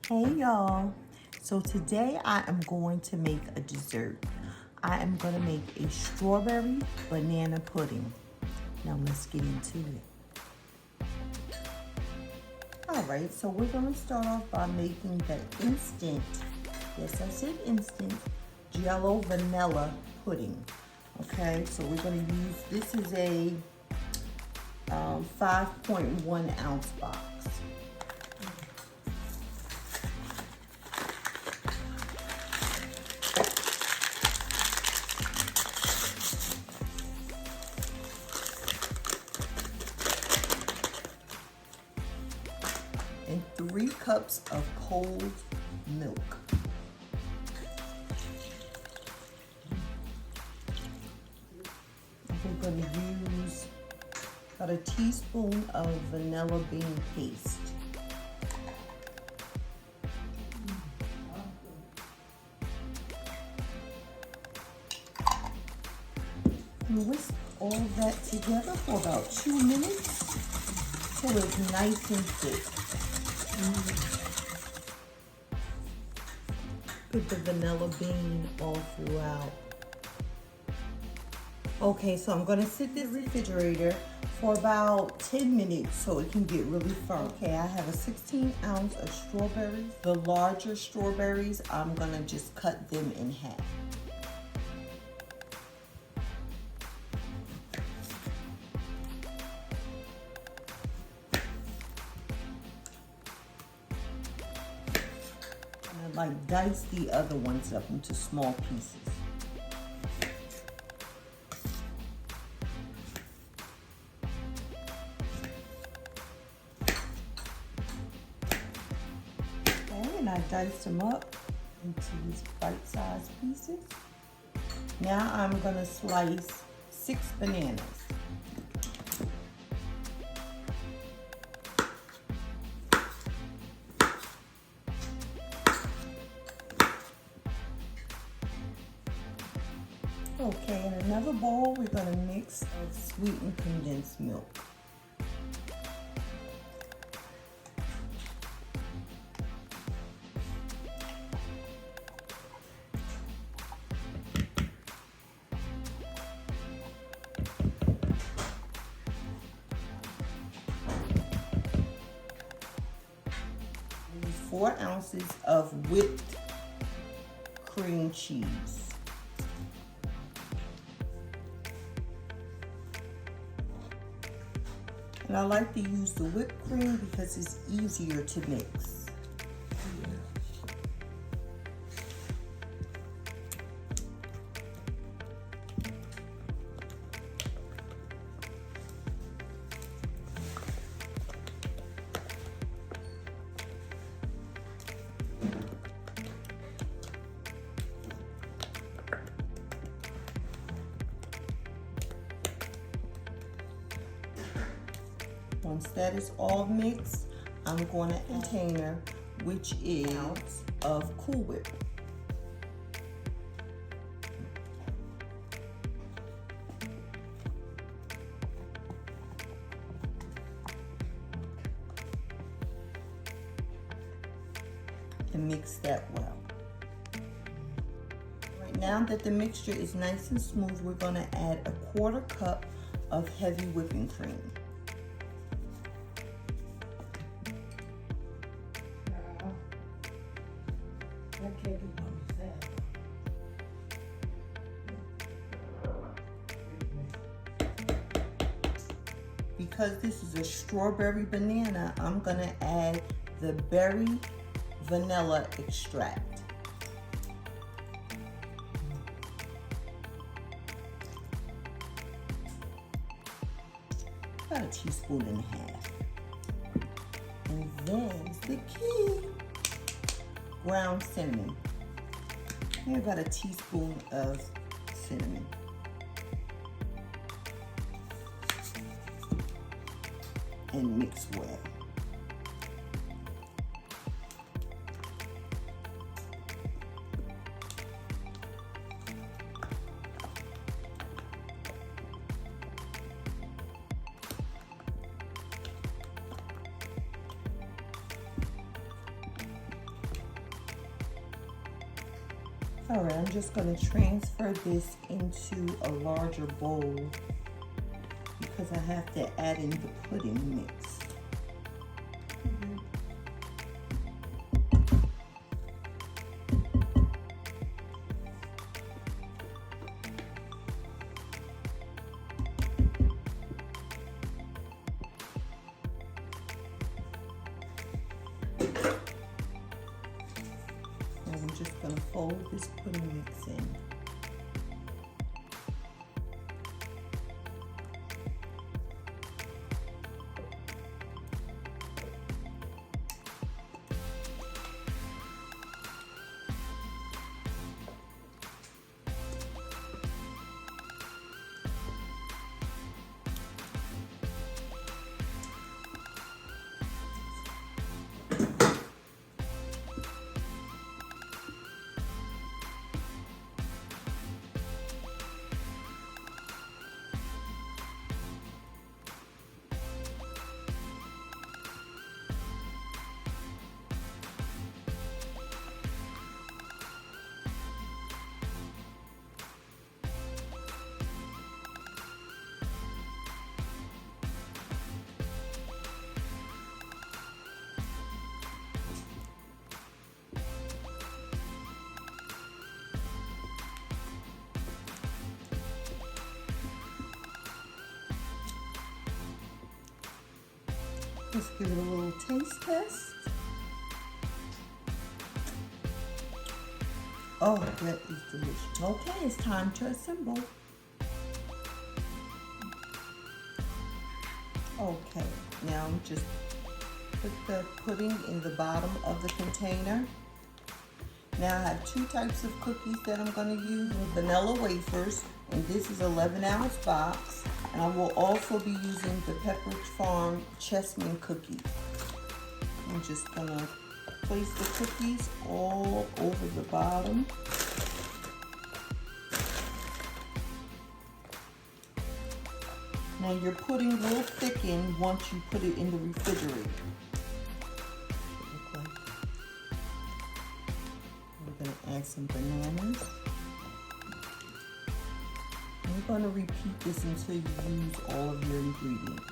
Hey y'all, so today I am going to make a dessert. I am going to make a strawberry banana pudding. Now let's get into it. Alright, so we're going to start off by making the instant, yes I said instant, Jello vanilla pudding. Okay, so we're going to use, this is a 5.1 ounce box. And 3 cups of cold milk. We're going to use about a teaspoon of vanilla bean paste. And whisk all that together for about 2 minutes till it's nice and thick. Put the vanilla bean all throughout. Okay, so I'm gonna sit this in the refrigerator for about 10 minutes so it can get really firm. Okay, I have a 16 ounce of strawberries. The larger strawberries, I'm gonna just cut them in half. Like dice the other ones up into small pieces. Okay, and I diced them up into these bite-sized pieces. Now I'm gonna slice 6 bananas. Okay, in another bowl, we're going to mix of sweetened condensed milk. And 4 ounces of whipped cream cheese. And I like to use the whipped cream because it's easier to mix. Once that is all mixed, I'm going to add a container, which is an ounce of Cool Whip. And mix that well. Right now that the mixture is nice and smooth, we're going to add a 1/4 cup of heavy whipping cream. Because this is a strawberry banana, I'm gonna add the berry vanilla extract. About a teaspoon and a half. And then the key, ground cinnamon. Here about a teaspoon of cinnamon. And mix well. All right, I'm just going to transfer this into a larger bowl because I have to add in the pudding mix. I'm just going to fold this pudding mix in. Let's give it a little taste test. Oh, that is delicious. Okay, it's time to assemble. Okay, now just put the pudding in the bottom of the container. Now I have two types of cookies that I'm going to use. Vanilla wafers, and this is 11-ounce box. And I will also be using the Pepperidge Farm Chessman cookies. I'm just going to place the cookies all over the bottom. Now your pudding will thicken once you put it in the refrigerator. We're going to add some bananas. You're going to repeat this until you use all of your ingredients.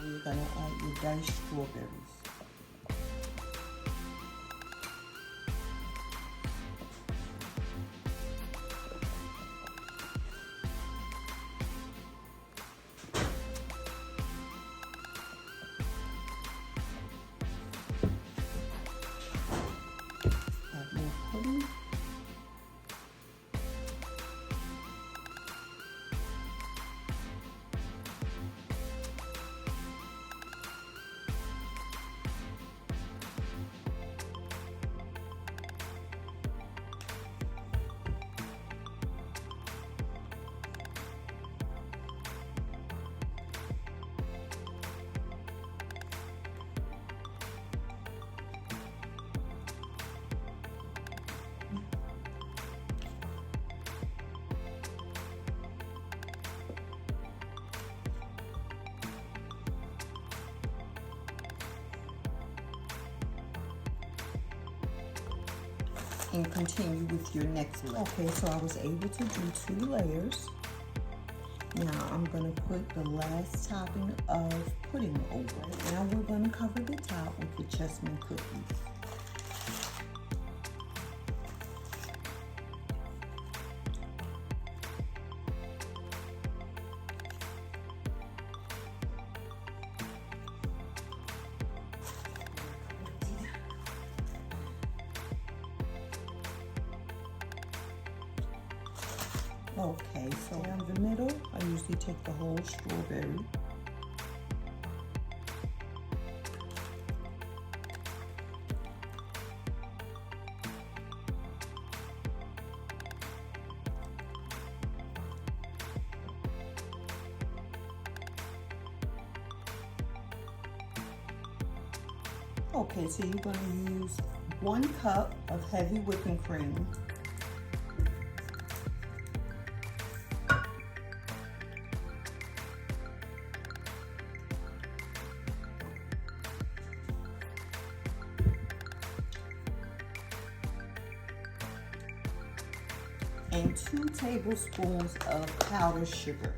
You're going to add your diced strawberries. Add more pudding. And continue with your next layer. Okay, so I was able to do 2 layers. Now I'm going to put the last topping of pudding over it. Now we're going to cover the top with the chessman cookies. Okay, so down the middle, I usually take the whole strawberry. Okay, so you're going to use 1 cup of heavy whipping cream. And 2 tablespoons of powdered sugar.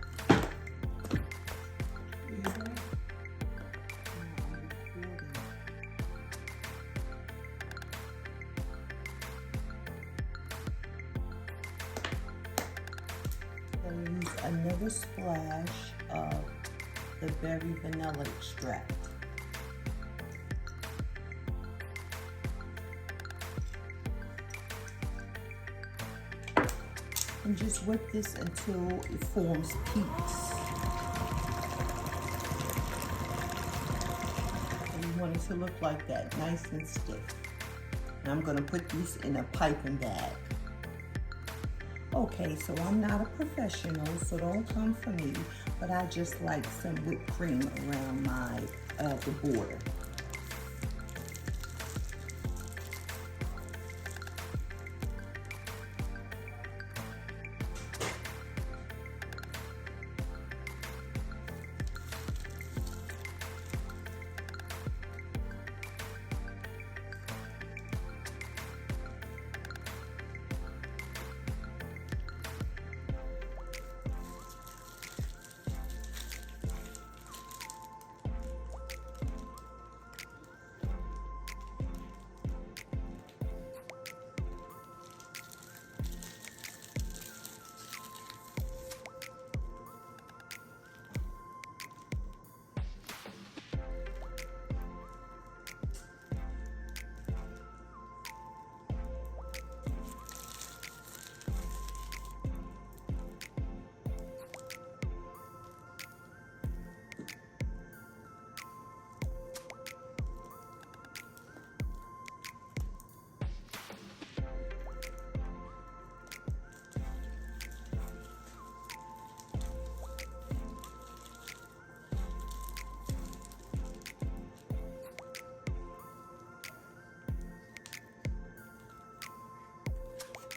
I'm going to use another splash of the berry vanilla extract. And just whip this until it forms peaks. And you want it to look like that, nice and stiff. And I'm gonna put this in a piping bag. Okay, so I'm not a professional, so don't come for me, but I just like some whipped cream around my, the border.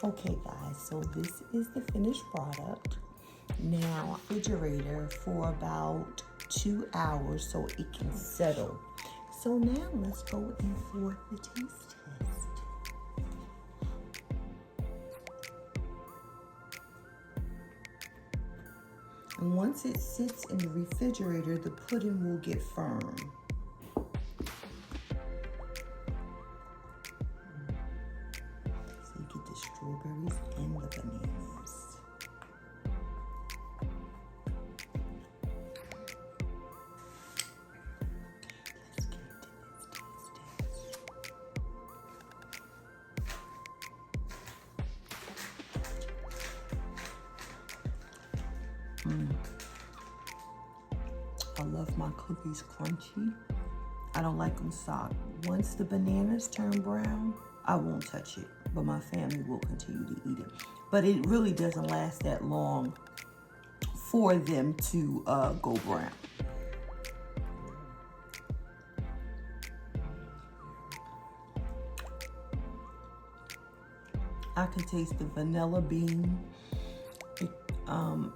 Okay guys, so this is the finished product. Now, refrigerator for about 2 hours so it can settle. So now let's go in for the taste test. And once it sits in the refrigerator, the pudding will get firm. The strawberries and the bananas. Let's get into this taste test. I love my cookies crunchy. I don't like them soft. Once the bananas turn brown, I won't touch it, but my family will continue to eat it. But it really doesn't last that long for them to go brown. I can taste the vanilla bean.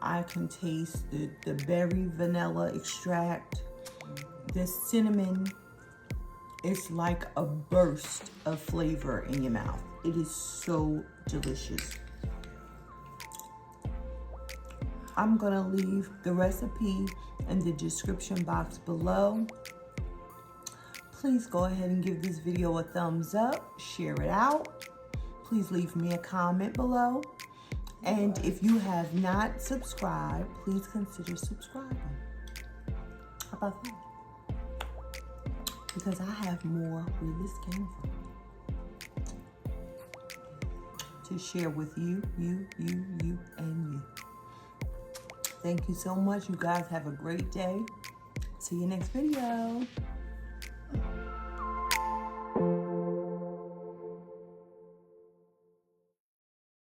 I can taste the berry vanilla extract. The cinnamon. It's like a burst of flavor in your mouth. It is so delicious. I'm gonna leave the recipe in the description box below. Please go ahead and give this video a thumbs up, share it out. Please leave me a comment below. And if you have not subscribed, please consider subscribing. How about that? Because I have more where this came from to share with you, and you. Thank you so much. You guys have a great day. See you next video.